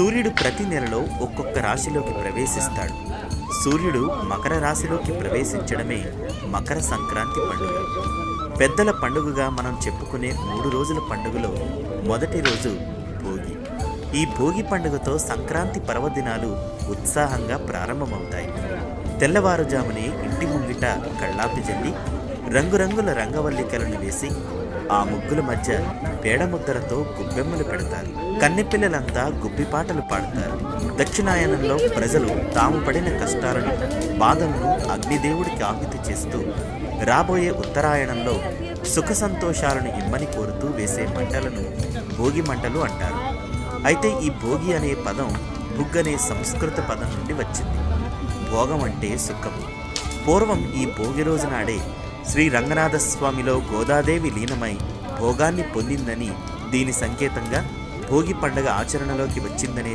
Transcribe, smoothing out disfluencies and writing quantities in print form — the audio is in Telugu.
సూర్యుడు ప్రతి నెలలో ఒక్కొక్క రాశిలోకి ప్రవేశిస్తాడు. సూర్యుడు మకర రాశిలోకి ప్రవేశించడమే మకర సంక్రాంతి పండుగ. పెద్దల పండుగగా మనం చెప్పుకునే 3 రోజుల పండుగలో మొదటి రోజు భోగి. ఈ భోగి పండుగతో సంక్రాంతి పర్వదినాలు ఉత్సాహంగా ప్రారంభమవుతాయి. తెల్లవారుజామునే ఇంటి ముంగిట కళ్ళాపి జల్లి రంగురంగుల రంగవల్లికలను వేసి ఆ ముగ్గుల మధ్య పేడముద్దలతో గుబ్బెమ్మలు పెడతారు. కన్నెపిల్లలంతా గుబ్బిపాటలు పాడతారు. దక్షిణాయనంలో ప్రజలు తాము పడిన కష్టాలను, బాధలను అగ్నిదేవుడికి ఆహుతి చేస్తూ రాబోయే ఉత్తరాయణంలో సుఖ సంతోషాలను ఇమ్మని కోరుతూ వేసే మంటలను భోగి మంటలు అంటారు. అయితే ఈ భోగి అనే పదం బుగ్ అనే సంస్కృత పదం నుండి వచ్చింది. భోగం అంటే సుఖం. పూర్వం ఈ భోగి రోజు నాడే శ్రీ రంగనాథస్వామిలో గోదాదేవి లీనమై భోగాన్ని పొందిందని, దీని సంకేతంగా భోగి పండుగ ఆచరణలోకి వచ్చిందనే